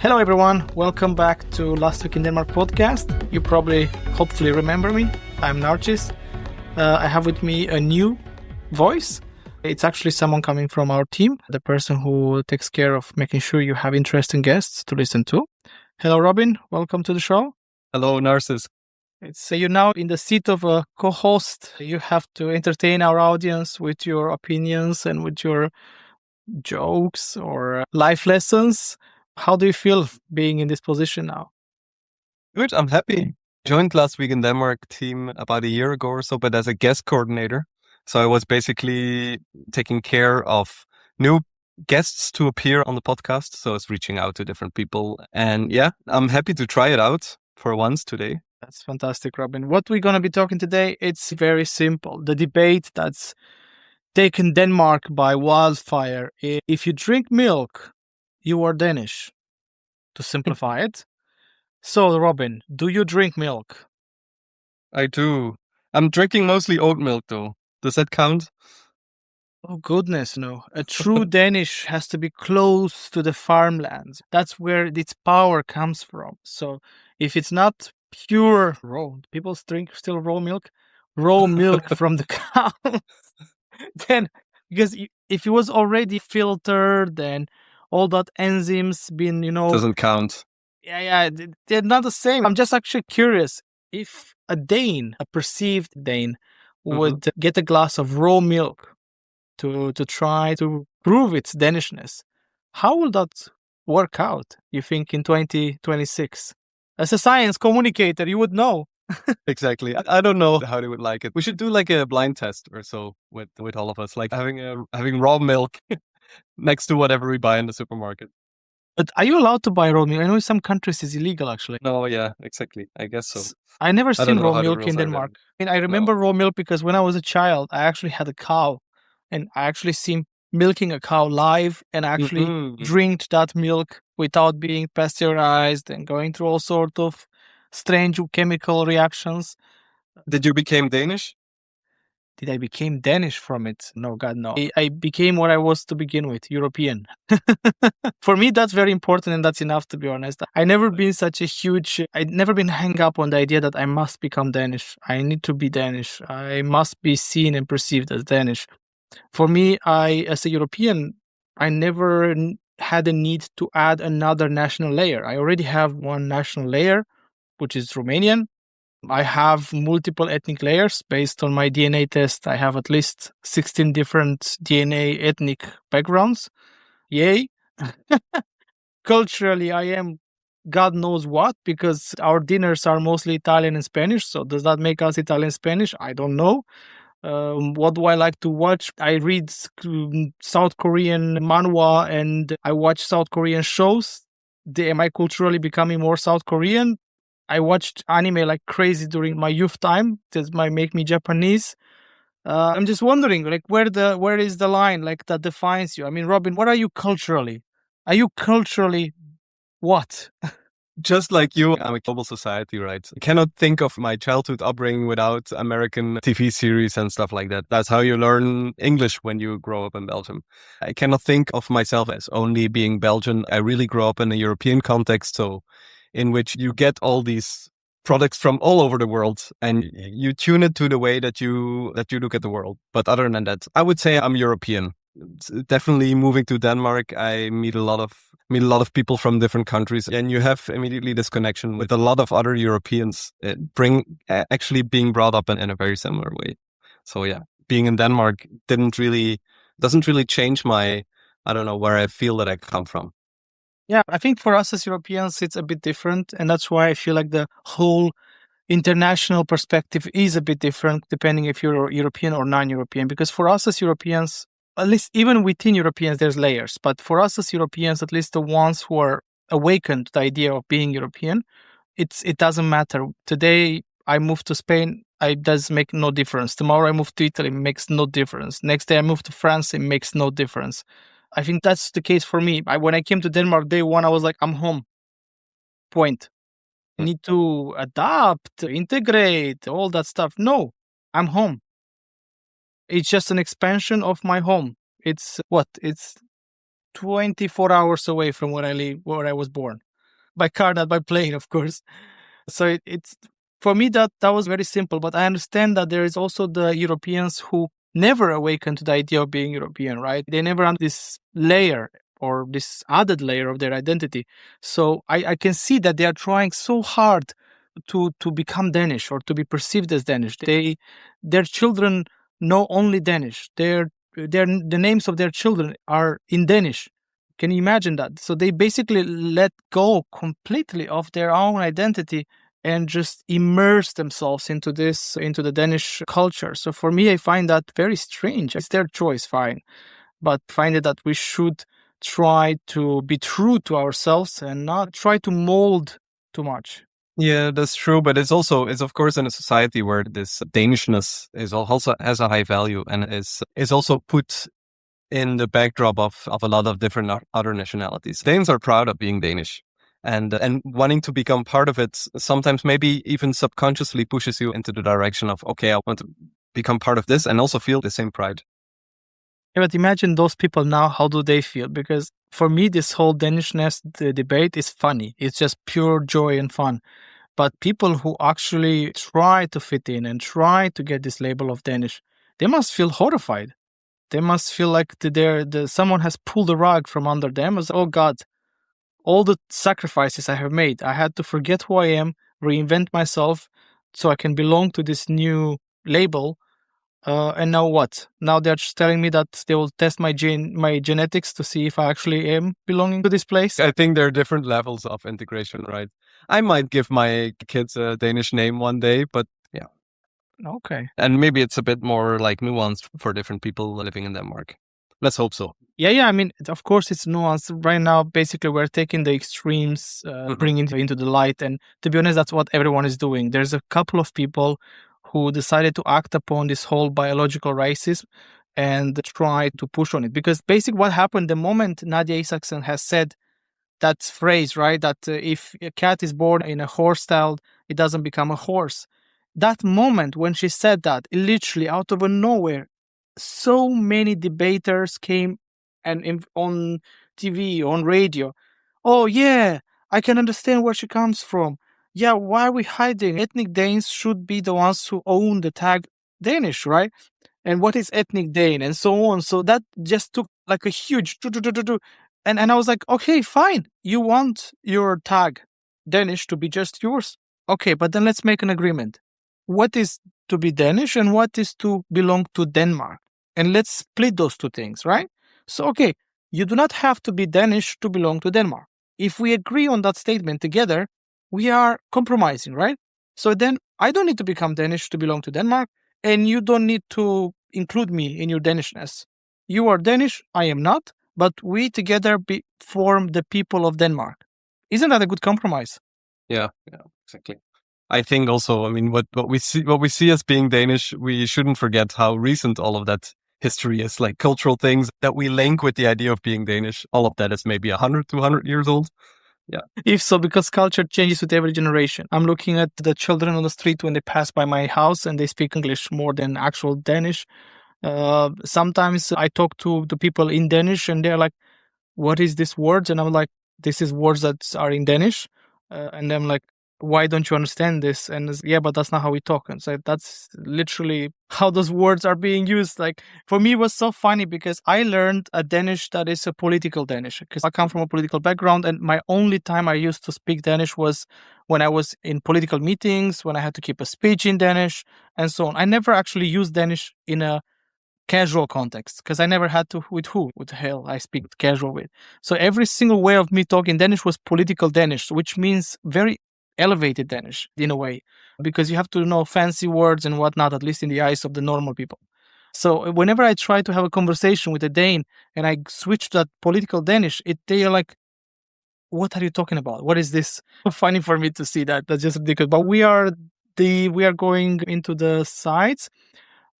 Hello everyone, welcome back to Last Week in Denmark podcast. You probably, hopefully remember me. I'm Narcis. I have with me a new voice. It's actually someone coming from our team, the person who takes care of making sure you have interesting guests to listen to. Hello Robin, welcome to the show. Hello Narcis. So you're now in the seat of a co-host. You have to entertain our audience with your opinions and with your jokes or life lessons. How do you feel being in this position now? Good, I'm happy. Joined Last Week in Denmark team about a year ago or so, but as a guest coordinator. So I was basically taking care of new guests to appear on the podcast. So I was reaching out to different people. And yeah, I'm happy to try it out for once today. That's fantastic, Robin. What we're going to be talking today, it's very simple. The debate that's taken Denmark by wildfire. If you drink milk, you are Danish, to simplify it. So, Robin, do you drink milk? I do. I'm drinking mostly oat milk, though. Does that count? Oh, goodness, no. A true Danish has to be close to the farmlands. That's where its power comes from. So, if it's not pure raw, people drink still raw milk from the cow, then, because if it was already filtered and all that enzymes been, Doesn't count. Yeah, they're not the same. I'm just actually curious if a Dane, a perceived Dane, would get a glass of raw milk to try to prove its Danishness. How will that work out, you think, in 2026? As a science communicator, you would know. Exactly. I don't know how they would like it. We should do like a blind test or so with all of us, like having raw milk next to whatever we buy in the supermarket. But are you allowed to buy raw milk? I know in some countries it's illegal, actually. No, yeah, exactly. I guess so. I never seen raw milk in Denmark. I remember raw milk because when I was a child, I actually had a cow. And I actually seen milking a cow live and actually drink that milk without being pasteurized and going through all sorts of strange chemical reactions. Did you become Danish? Did I become Danish from it? No, God, no. I became what I was to begin with, European. For me, that's very important and that's enough, to be honest. I'd never been hung up on the idea that I must become Danish. I need to be Danish. I must be seen and perceived as Danish. For me, as a European, I never had a need to add another national layer. I already have one national layer, which is Romanian. I have multiple ethnic layers based on my DNA test. I have at least 16 different DNA ethnic backgrounds. Yay. Culturally, I am God knows what, because our dinners are mostly Italian and Spanish. So does that make us Italian-Spanish? I don't know. What do I like to watch? I read South Korean manhwa and I watch South Korean shows. Am I culturally becoming more South Korean? I watched anime like crazy during my youth time. That might make me Japanese. I'm just wondering, like, where is the line, like, that defines you? I mean, Robin, what are you culturally? Are you culturally what? Just like you, I'm a global society, right? I cannot think of my childhood upbringing without American TV series and stuff like that. That's how you learn English when you grow up in Belgium. I cannot think of myself as only being Belgian. I really grew up in a European context, so in which you get all these products from all over the world and you tune it to the way that you look at the world. But other than that, I would say I'm European. Definitely moving to Denmark, I meet a lot of people from different countries, and you have immediately this connection with a lot of other Europeans, actually being brought up in a very similar way. So yeah, being in Denmark doesn't really change I don't know, where I feel that I come from. Yeah, I think for us as Europeans, it's a bit different. And that's why I feel like the whole international perspective is a bit different depending if you're European or non-European. Because for us as Europeans, at least even within Europeans, there's layers. But for us as Europeans, at least the ones who are awakened to the idea of being European, it doesn't matter. Today, I moved to Spain, it does make no difference. Tomorrow I move to Italy, it makes no difference. Next day I move to France, it makes no difference. I think that's the case for me. When I came to Denmark, day one, I was like, I'm home. Point. Need to adapt, integrate, all that stuff. No, I'm home. It's just an expansion of my home. It's 24 hours away from where I live, where I was born. by car, not by plane, of course. So it's for me that was very simple. But I understand that there is also the Europeans who never awaken to the idea of being European, right? They never have this layer or this added layer of their identity. So I can see that they are trying so hard to become Danish or to be perceived as Danish. Their children know only Danish. The names of their children are in Danish. Can you imagine that? So they basically let go completely of their own identity and just immerse themselves into the Danish culture. So for me, I find that very strange. It's their choice, fine. But find it that we should try to be true to ourselves and not try to mold too much. Yeah, that's true. But it's of course in a society where this Danishness is also has a high value and is also put in the backdrop of a lot of different other nationalities. Danes are proud of being Danish. And wanting to become part of it sometimes maybe even subconsciously pushes you into the direction of, okay, I want to become part of this and also feel the same pride. Yeah, but imagine those people now, how do they feel? Because for me, this whole Danishness debate is funny. It's just pure joy and fun. But people who actually try to fit in and try to get this label of Danish, they must feel horrified. They must feel like someone has pulled the rug from under them. As, oh God, all the sacrifices I have made, I had to forget who I am, reinvent myself so I can belong to this new label. And now what? Now they're just telling me that they will test my genetics to see if I actually am belonging to this place. I think there are different levels of integration, right? I might give my kids a Danish name one day, but yeah. Okay. And maybe it's a bit more like nuanced for different people living in Denmark. Let's hope so. Yeah. I mean, of course, it's nuanced. Right now, basically, we're taking the extremes, bringing it into the light. And to be honest, that's what everyone is doing. There's a couple of people who decided to act upon this whole biological racism and try to push on it. Because basically what happened the moment Nadia Isaacson has said that phrase, right, that if a cat is born in a horse stall, it doesn't become a horse. That moment when she said that, literally out of nowhere, so many debaters came and on TV, on radio. Oh, yeah, I can understand where she comes from. Yeah, why are we hiding? Ethnic Danes should be the ones who own the tag Danish, right? And what is ethnic Dane and so on. So that just took like a huge... And I was like, okay, fine. You want your tag Danish to be just yours? Okay, but then let's make an agreement. What is to be Danish and what is to belong to Denmark? And let's split those two things, right? So, okay, you do not have to be Danish to belong to Denmark. If we agree on that statement together, we are compromising, right? So then I don't need to become Danish to belong to Denmark, and you don't need to include me in your Danishness. You are Danish, I am not, but we together form the people of Denmark. Isn't that a good compromise? Yeah, exactly. I think also, I mean, what we see as being Danish, we shouldn't forget how recent all of that history is, like cultural things that we link with the idea of being Danish. All of that is maybe 100, 200 years old. Yeah. If so, because culture changes with every generation. I'm looking at the children on the street when they pass by my house and they speak English more than actual Danish. Sometimes I talk to the people in Danish and they're like, what is this words? And I'm like, this is words that are in Danish. And I'm like, why don't you understand this? And yeah, but that's not how we talk. And so that's literally how those words are being used. Like for me, it was so funny because I learned a Danish that is a political Danish because I come from a political background. And my only time I used to speak Danish was when I was in political meetings, when I had to keep a speech in Danish and so on. I never actually used Danish in a casual context because I never had to with the hell I speak casual with. So every single way of me talking Danish was political Danish, which means very elevated Danish in a way, because you have to know fancy words and whatnot, at least in the eyes of the normal people. So whenever I try to have a conversation with a Dane and I switch to that political Danish, they are like, what are you talking about? What is this? Funny for me to see that. That's just ridiculous. But we are going into the sides.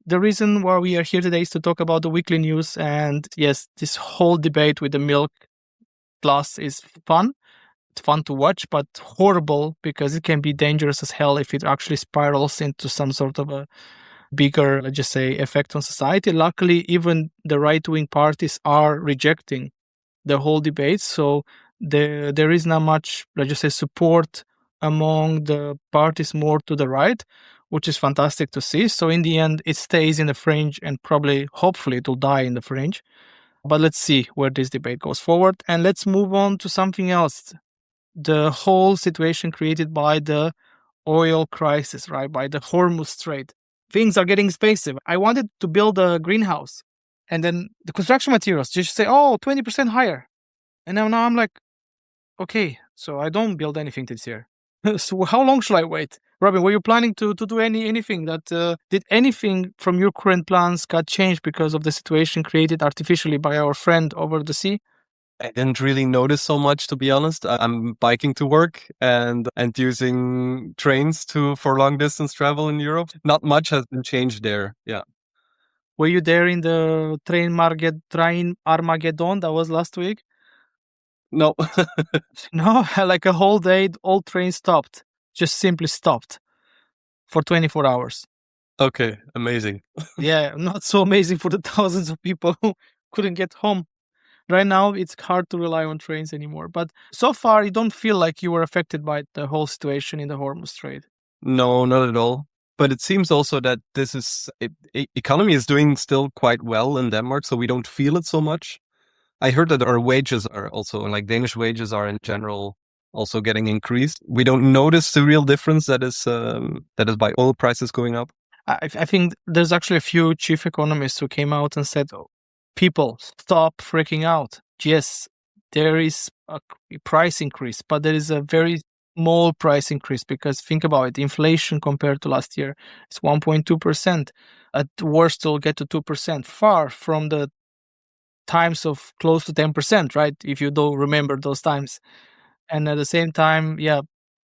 The reason why we are here today is to talk about the weekly news. And yes, this whole debate with the milk glass is fun. It's fun to watch, but horrible because it can be dangerous as hell if it actually spirals into some sort of a bigger, let's just say, effect on society. Luckily, even the right-wing parties are rejecting the whole debate. So there is not much, let's just say, support among the parties more to the right, which is fantastic to see. So in the end, it stays in the fringe and probably, hopefully, it will die in the fringe. But let's see where this debate goes forward. And let's move on to something else. The whole situation created by the oil crisis, right? By the Hormuz Strait. Things are getting expensive. I wanted to build a greenhouse. And then the construction materials just say, 20% higher. And now I'm like, okay, so I don't build anything this year. So how long should I wait? Robin, were you planning to do anything that did anything from your current plans got changed because of the situation created artificially by our friend over the sea? I didn't really notice so much, to be honest. I'm biking to work and using trains for long distance travel in Europe. Not much has been changed there. Yeah. Were you there in the train Armageddon that was last week? No. No, like a whole day, all trains stopped. Just simply stopped for 24 hours. Okay, amazing. Yeah, not so amazing for the thousands of people who couldn't get home. Right now, it's hard to rely on trains anymore. But so far, you don't feel like you were affected by the whole situation in the Hormuz Strait. No, not at all. But it seems also that economy is doing still quite well in Denmark, so we don't feel it so much. I heard that our wages are also, like Danish wages are in general also getting increased. We don't notice the real difference that is by oil prices going up. I think there's actually a few chief economists who came out and said, people, stop freaking out. Yes, there is a price increase, but there is a very small price increase because think about it, inflation compared to last year is 1.2%. At worst, it'll get to 2%, far from the times of close to 10%, right? If you don't remember those times. And at the same time,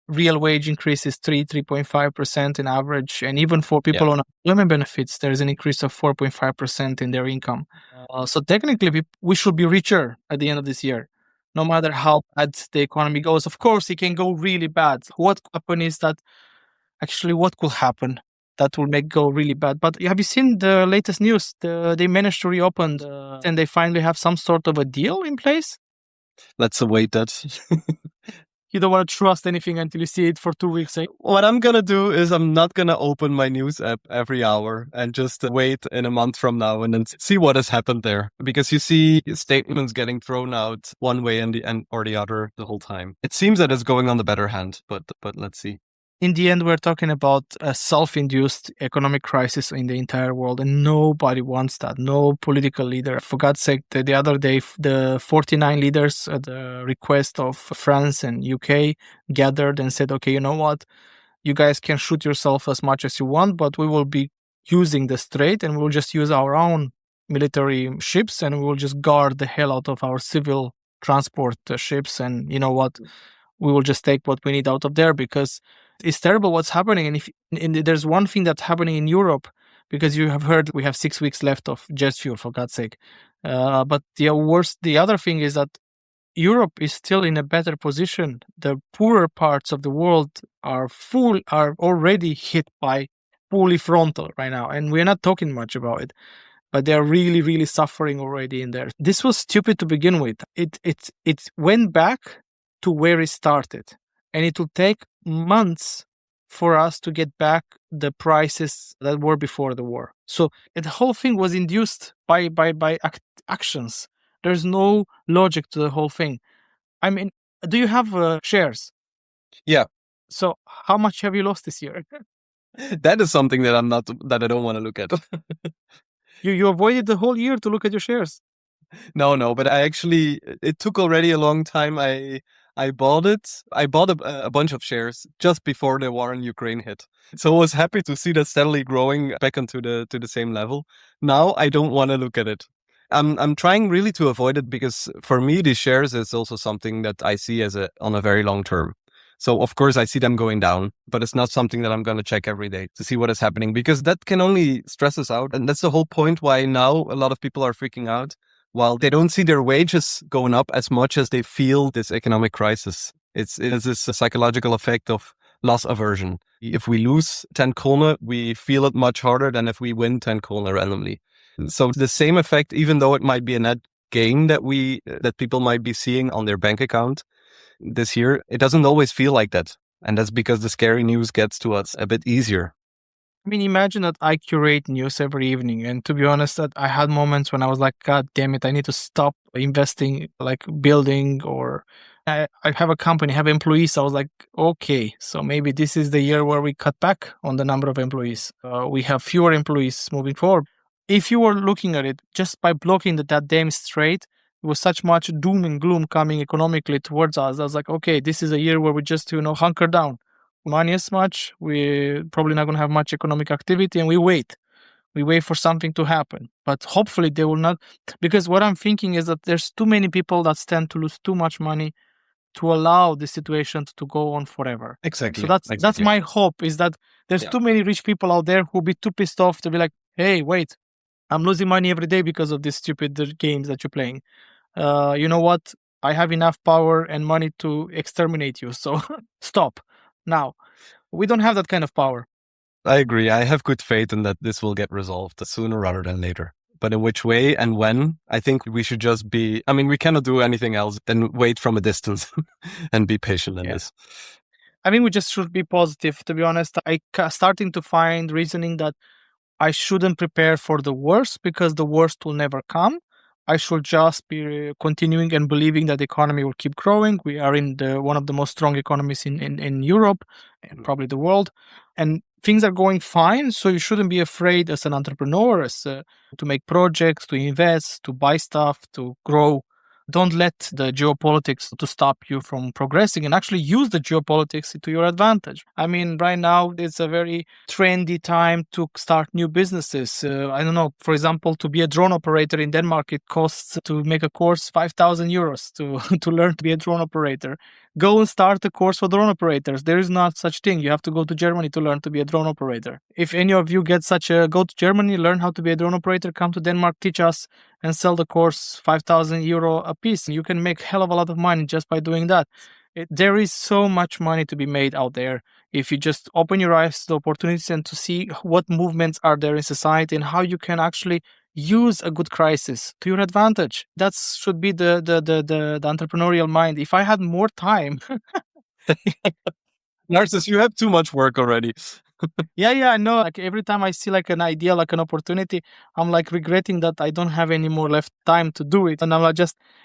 real wage increase is 3.5% in average. And even for people on unemployment benefits, there's an increase of 4.5% in their income. So technically, we should be richer at the end of this year, no matter how bad the economy goes. Of course, it can go really bad. What could happen is that actually what could happen that will make go really bad. But have you seen the latest news? They managed to reopen and they finally have some sort of a deal in place. Let's await that. You don't want to trust anything until you see it for 2 weeks. Eh? What I'm going to do is I'm not going to open my news app every hour and just wait in a month from now and then see what has happened there. Because you see statements getting thrown out one way or the other the whole time. It seems that it's going on the better hand, but let's see. In the end, we're talking about a self-induced economic crisis in the entire world, and nobody wants that. No political leader. For God's sake, the other day, the 49 leaders at the request of France and UK gathered and said, okay, you know what? You guys can shoot yourself as much as you want, but we will be using the strait and we'll just use our own military ships and we'll just guard the hell out of our civil transport ships. And you know what? We will just take what we need out of there because it's terrible what's happening. And there's one thing that's happening in Europe, because you have heard we have 6 weeks left of jet fuel, for God's sake. But the other thing is that Europe is still in a better position. The poorer parts of the world are already hit by fully frontal right now. And we're not talking much about it, but they're really, really suffering already in there. This was stupid to begin with. It went back to where it started. And it will take months for us to get back the prices that were before the war. So the whole thing was induced by actions. There's no logic to the whole thing. I mean, do you have shares? Yeah. So how much have you lost this year? That is something that I don't want to look at. You avoided the whole year to look at your shares. No, but it took already a long time. I bought it. I bought a bunch of shares just before the war in Ukraine hit. So I was happy to see that steadily growing back onto the same level. Now I don't want to look at it. I'm trying really to avoid it because for me, these shares is also something that I see on a very long term. So of course I see them going down, but it's not something that I'm going to check every day to see what is happening because that can only stress us out. And that's the whole point why now a lot of people are freaking out. While they don't see their wages going up as much as they feel this economic crisis. It's this psychological effect of loss aversion. If we lose 10 kroner, we feel it much harder than if we win 10 kroner randomly. So the same effect, even though it might be a net gain that people might be seeing on their bank account this year, it doesn't always feel like that. And that's because the scary news gets to us a bit easier. I mean, imagine that I curate news every evening. And to be honest, that I had moments when I was like, God damn it, I need to stop investing, like building, or I have a company, have employees. I was like, okay, so maybe this is the year where we cut back on the number of employees. We have fewer employees moving forward. If you were looking at it just by blocking that damn strait, there was such much doom and gloom coming economically towards us. I was like, okay, this is a year where we just, hunker down. Money is much, we're probably not going to have much economic activity, and we wait for something to happen. But hopefully they will not, because what I'm thinking is that there's too many people that stand to lose too much money to allow the situation to go on forever. Exactly. So that's my hope, is that there's too many rich people out there who'll be too pissed off to be like, hey, wait, I'm losing money every day because of these stupid games that you're playing. You know what? I have enough power and money to exterminate you, so stop. Now, we don't have that kind of power. I agree. I have good faith in that this will get resolved sooner rather than later. But in which way and when, I think we should just we cannot do anything else than wait from a distance and be patient in this. I mean, we just should be positive, to be honest. I starting to find reasoning that I shouldn't prepare for the worst because the worst will never come. I should just be continuing and believing that the economy will keep growing. We are in one of the most strong economies in Europe and probably the world. And things are going fine. So you shouldn't be afraid as an entrepreneur to make projects, to invest, to buy stuff, to grow. Don't let the geopolitics to stop you from progressing, and actually use the geopolitics to your advantage. I mean, right now, it's a very trendy time to start new businesses. I don't know, for example, to be a drone operator in Denmark, it costs to make a course 5,000 euros to learn to be a drone operator. Go and start a course for drone operators. There is not such thing. You have to go to Germany to learn to be a drone operator. If any of you get go to Germany, learn how to be a drone operator, come to Denmark, teach us, and sell the course 5,000 euro a piece. You can make hell of a lot of money just by doing that. There is so much money to be made out there if you just open your eyes to the opportunities and to see what movements are there in society and how you can actually use a good crisis to your advantage. That should be the entrepreneurial mind. If I had more time. Narcis, you have too much work already. Yeah, I know. Like every time I see like an idea, like an opportunity, I'm like regretting that I don't have any more left time to do it. And I'm like,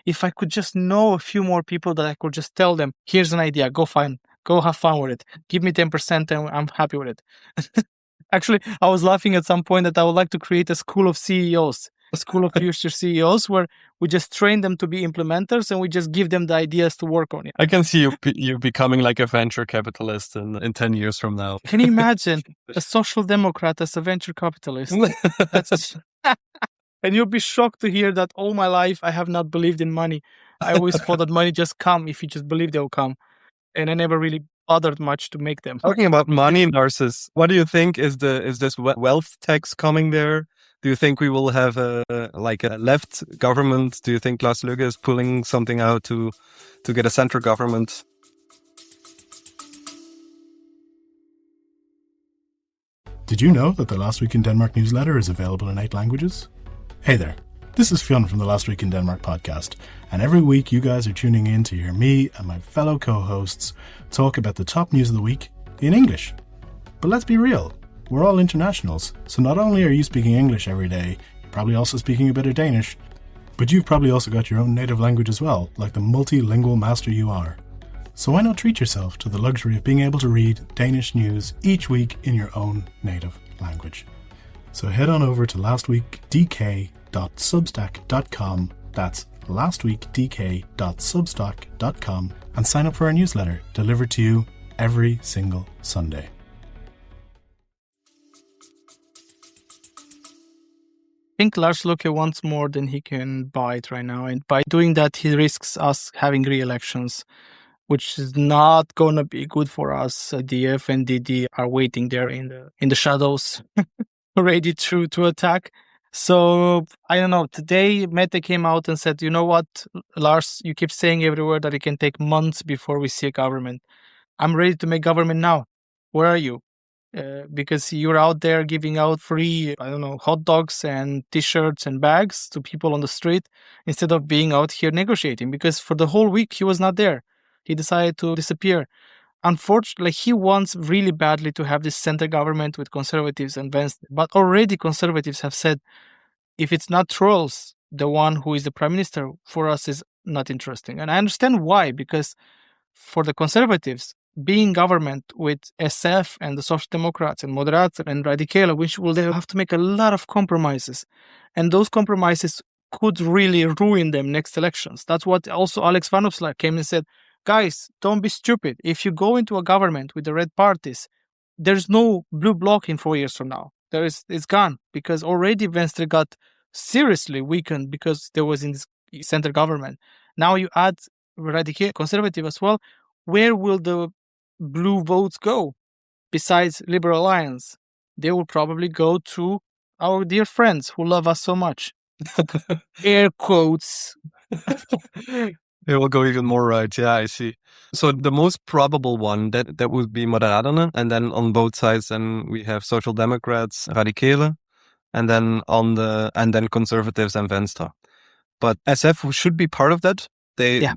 if I could just know a few more people that I could just tell them, here's an idea, go have fun with it. Give me 10% and I'm happy with it. Actually, I was laughing at some point that I would like to create a school of CEOs, a school of future CEOs, where we just train them to be implementers and we just give them the ideas to work on it. I can see you becoming like a venture capitalist in 10 years from now. Can you imagine a social democrat as a venture capitalist? And you'll be shocked to hear that all my life I have not believed in money. I always thought that money just come if you just believe they'll come. And I never really bothered much to make them. Talking about money, Narcis, what do you think? Is this wealth tax coming there? Do you think we will have a left government? Do you think Lars Løkke is pulling something out to get a central government? Did you know that the Last Week in Denmark newsletter is available in 8 languages? Hey there, this is Fionn from the Last Week in Denmark podcast, and every week you guys are tuning in to hear me and my fellow co-hosts talk about the top news of the week in English. But let's be real, we're all internationals, so not only are you speaking English every day, you're probably also speaking a bit of Danish, but you've probably also got your own native language as well, like the multilingual master you are. So why not treat yourself to the luxury of being able to read Danish news each week in your own native language? So head on over to lastweekdk.substack.com, that's lastweekdk.substack.com, and sign up for our newsletter delivered to you every single Sunday. I think Lars Løkke wants more than he can bite right now. And by doing that, he risks us having re-elections, which is not going to be good for us. The FNDD are waiting there in the shadows, ready to attack. So, I don't know. Today, Mette came out and said, you know what, Lars, you keep saying everywhere that it can take months before we see a government. I'm ready to make government now. Where are you? because you're out there giving out free, I don't know, hot dogs and T-shirts and bags to people on the street instead of being out here negotiating. Because for the whole week, he was not there. He decided to disappear. Unfortunately, he wants really badly to have this center government with conservatives and Venstre. But already conservatives have said, if it's not Trolls, the one who is the prime minister, for us is not interesting. And I understand why, because for the conservatives, being government with SF and the Social Democrats and Moderater and Radicale, which will they have to make a lot of compromises. And those compromises could really ruin them next elections. That's what also Alex Van Opslark came and said, guys, don't be stupid. If you go into a government with the red parties, there's no blue bloc in 4 years from now. It's gone, because already Venstre got seriously weakened because there was in this center government. Now you add Radicale, conservative as well. Where will the blue votes go besides Liberal Alliance? They will probably go to our dear friends who love us so much. Air quotes. It will go even more right. Yeah, I see. So the most probable one, that would be Moderaten. And then on both sides, then we have Social Democrats, Radicale, and then conservatives and Venstre. But SF should be part of that. Yeah.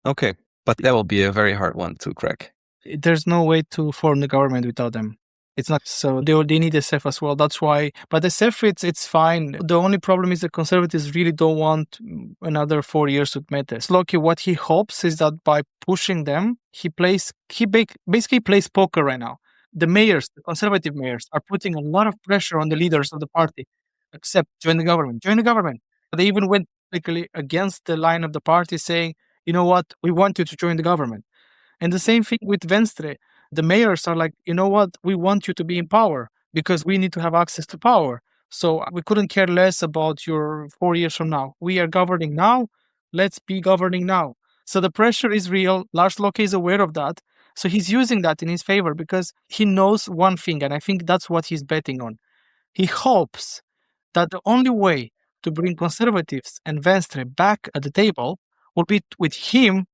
Okay. But that will be a very hard one to crack. There's no way to form the government without them. It's not so. They need SF as well. That's why. But SF, it's fine. The only problem is the conservatives really don't want another 4 years with Mette. Løkke, what he hopes is that by pushing them, he basically plays poker right now. The mayors, the conservative mayors, are putting a lot of pressure on the leaders of the party. Accept, join the government. Join the government. They even went basically against the line of the party, saying, you know what, we want you to join the government. And the same thing with Venstre. The mayors are like, you know what, we want you to be in power because we need to have access to power. So we couldn't care less about your 4 years from now. We are governing now. Let's be governing now. So the pressure is real. Lars Løkke is aware of that. So he's using that in his favor because he knows one thing, and I think that's what he's betting on. He hopes that the only way to bring conservatives and Venstre back at the table will be with him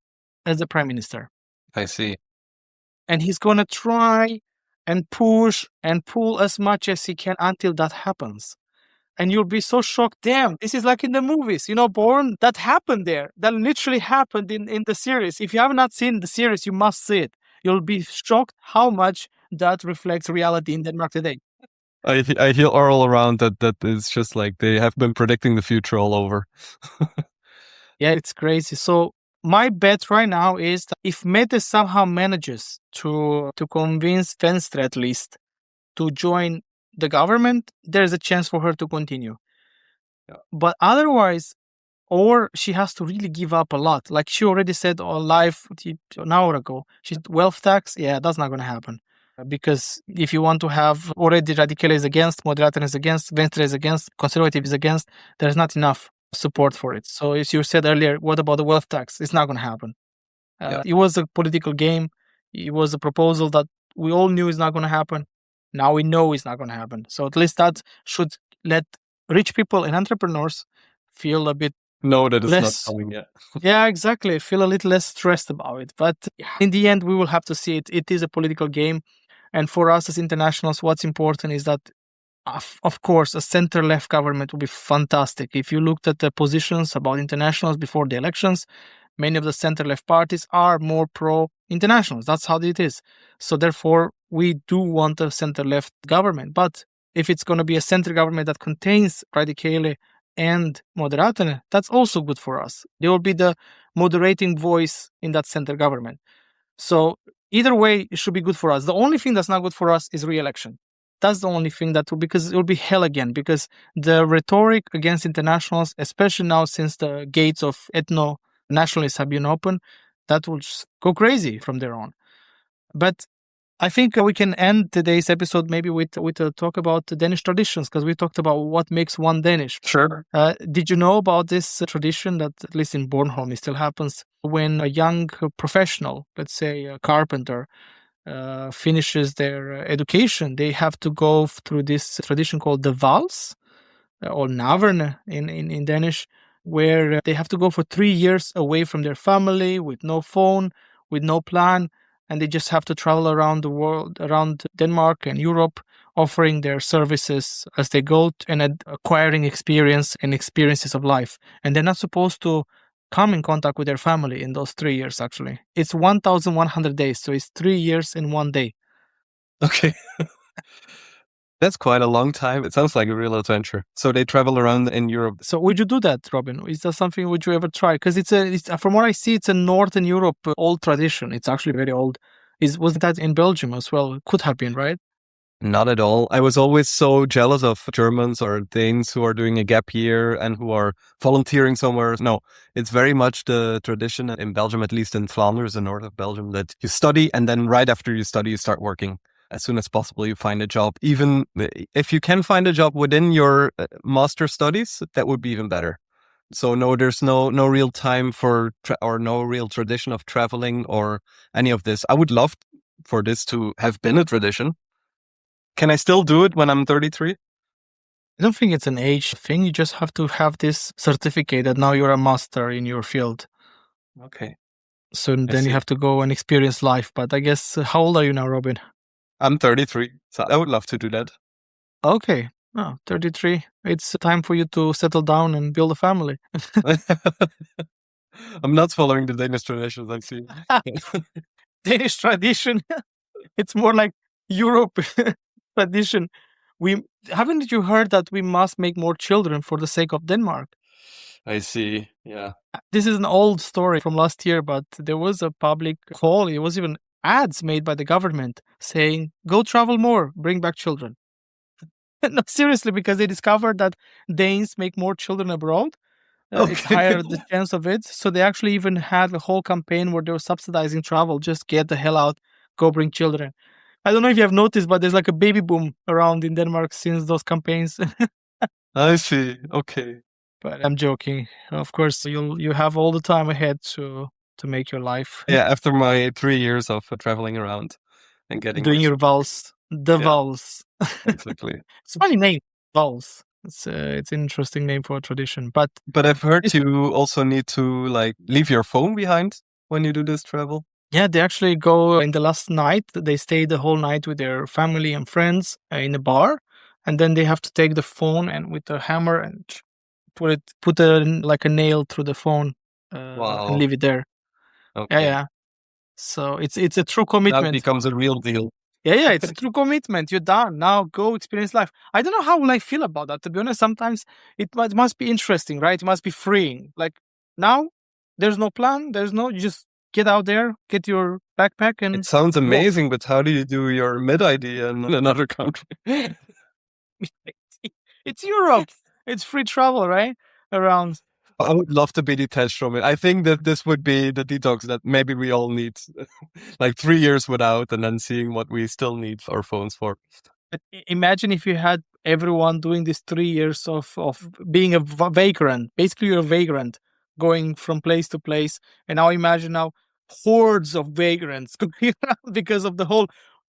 as the prime minister. I see. And he's going to try and push and pull as much as he can until that happens. And you'll be so shocked. Damn, this is like in the movies, Born. That happened there. That literally happened in the series. If you have not seen the series, you must see it. You'll be shocked how much that reflects reality in Denmark today. I hear all around that it's just like they have been predicting the future all over. Yeah, it's crazy. So my bet right now is that if Mette somehow manages to convince Venstre at least to join the government, there's a chance for her to continue. Yeah. But otherwise, or she has to really give up a lot. Like she already said live an hour ago, she said wealth tax, that's not going to happen. Because if you want to have already Radicale is against, Moderaten is against, Venstre is against, Conservative is against, there's not enough support for it. So as you said earlier, what about the wealth tax? It's not going to happen. It was a political game. It was a proposal that we all knew is not going to happen. Now we know it's not going to happen. So at least that should let rich people and entrepreneurs feel a bit know that it's less, not coming yet. Yeah, exactly. Feel a little less stressed about it. But in the end, we will have to see it. It is a political game. And for us as internationals, what's important is that, of course, a center-left government would be fantastic. If you looked at the positions about internationals before the elections, many of the center-left parties are more pro-internationals. That's how it is. So therefore, we do want a center-left government. But if it's going to be a center government that contains Radicale and Moderaten, that's also good for us. They will be the moderating voice in that center government. So either way, it should be good for us. The only thing that's not good for us is re-election. That's the only thing because it will be hell again. Because the rhetoric against internationals, especially now since the gates of ethno-nationalists have been open, that will just go crazy from there on. But I think we can end today's episode maybe with a talk about the Danish traditions, because we talked about what makes one Danish. Sure. Did you know about this tradition that, at least in Bornholm, it still happens? When a young professional, let's say a carpenter, finishes their education, they have to go through this tradition called the vals, or naverne in Danish, where they have to go for 3 years away from their family, with no phone, with no plan, and they just have to travel around the world, around Denmark and Europe, offering their services as they go and acquiring experience and experiences of life. And they're not supposed to come in contact with their family in those 3 years, actually. It's 1,100 days, so it's 3 years in 1 day. Okay. That's quite a long time. It sounds like a real adventure. So they travel around in Europe. So would you do that, Robin? Is that something would you ever try? Because it's from what I see, it's a Northern Europe old tradition. It's actually very old. Was that in Belgium as well? It could have been, right? Not at all. I was always so jealous of Germans or Danes who are doing a gap year and who are volunteering somewhere. No, it's very much the tradition in Belgium, at least in Flanders, the north of Belgium, that you study and then right after you study, you start working. As soon as possible, you find a job. Even if you can find a job within your master studies, that would be even better. So no, there's no real time for or no real tradition of traveling or any of this. I would love for this to have been a tradition. Can I still do it when I'm 33? I don't think it's an age thing. You just have to have this certificate that now you're a master in your field. Okay. So then you have to go and experience life. But I guess, how old are you now, Robin? I'm 33, so I would love to do that. Okay. 33. It's time for you to settle down and build a family. I'm not following the Danish traditions, I see. Danish tradition. It's more like Europe tradition. Haven't you heard that we must make more children for the sake of Denmark? I see. Yeah. This is an old story from last year, but there was a public call. It was even ads made by the government saying, go travel more, bring back children. No, seriously, because they discovered that Danes make more children abroad. It's higher the chance of it. So they actually even had a whole campaign where they were subsidizing travel. Just get the hell out, go bring children. I don't know if you have noticed, but there's like a baby boom around in Denmark since those campaigns. I see. Okay. But I'm joking. Of course, you have all the time ahead to make your life. Yeah, after my 3 years of traveling around and getting doing your vows, vows. Exactly. It's a funny name, vows. It's an interesting name for a tradition. But I've heard you also need to leave your phone behind when you do this travel. Yeah, they actually go in the last night. They stay the whole night with their family and friends in a bar, and then they have to take the phone and with a hammer and put like a nail through the phone and leave it there. Okay. Yeah. So it's a true commitment. That becomes a real deal. Yeah, it's a true commitment. You're done. Now go experience life. I don't know how will I feel about that, to be honest. Sometimes it must be interesting, right? It must be freeing. Like now, there's no plan. You just get out there, get your backpack and... It sounds amazing, but how do you do your mid-ID in another country? It's Europe. It's free travel, right? Around. I would love to be detached from it. I think that this would be the detox that maybe we all need, like 3 years without, and then seeing what we still need our phones for. But imagine if you had everyone doing this 3 years of being a vagrant. Basically, you're a vagrant going from place to place. And now imagine hordes of vagrants going around because of the whole...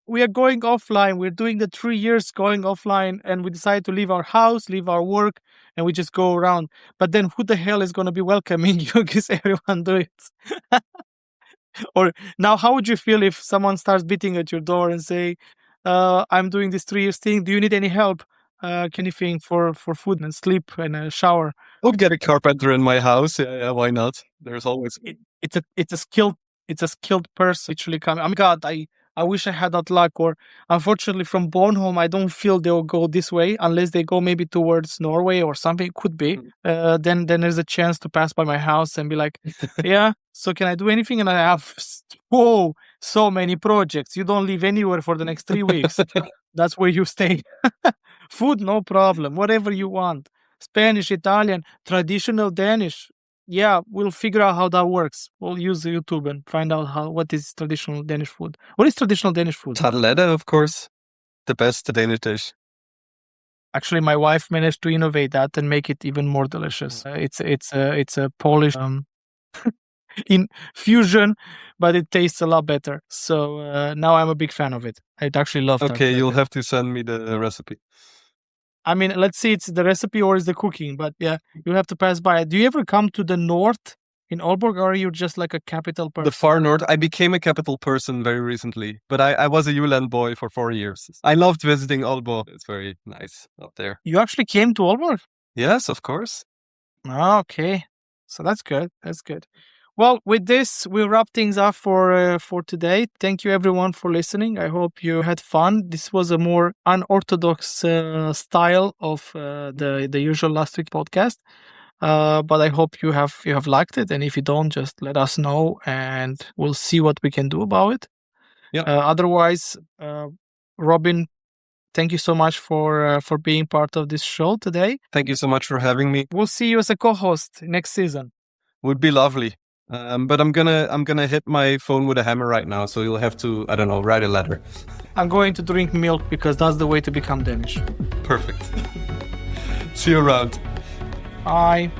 We are going offline. We're doing the 3 years going offline, and we decide to leave our house, leave our work, and we just go around. But then who the hell is going to be welcoming you because everyone do it? Or now, how would you feel if someone starts beating at your door and say, I'm doing this 3 years thing. Do you need any help? Anything for food and sleep and a shower? I'll get a carpenter in my house. Yeah, why not? There's always... It's a skilled person literally coming. Oh my God, I wish I had that luck. Or unfortunately, from Bornholm, I don't feel they'll go this way unless they go maybe towards Norway or something. It could be. Then there's a chance to pass by my house and be like, yeah, so can I do anything? And I have, so many projects. You don't live anywhere for the next 3 weeks. That's where you stay. Food, no problem. Whatever you want. Spanish, Italian, traditional Danish. Yeah, we'll figure out how that works. We'll use YouTube and find out what is traditional Danish food. What is traditional Danish food? Tartelette, of course. The best Danish dish. Actually, my wife managed to innovate that and make it even more delicious. It's a Polish in fusion, but it tastes a lot better. So now I'm a big fan of it. I'd actually love that. Okay, you'll have to send me the recipe. I mean, let's see, it's the recipe or it's the cooking, but yeah, you'll have to pass by. Do you ever come to the north in Aalborg, or are you just like a capital person? The far north. I became a capital person very recently, but I was a Uland boy for 4 years. I loved visiting Aalborg. It's very nice up there. You actually came to Aalborg? Yes, of course. Oh, okay. So that's good. That's good. Well, with this, we'll wrap things up for today. Thank you, everyone, for listening. I hope you had fun. This was a more unorthodox style of the usual Last Week podcast. But I hope you have liked it. And if you don't, just let us know and we'll see what we can do about it. Yeah. Otherwise, Robin, thank you so much for being part of this show today. Thank you so much for having me. We'll see you as a co-host next season. Would be lovely. But I'm gonna hit my phone with a hammer right now, so you'll have to, I don't know, write a letter. I'm going to drink milk because that's the way to become Danish. Perfect. See you around. Bye.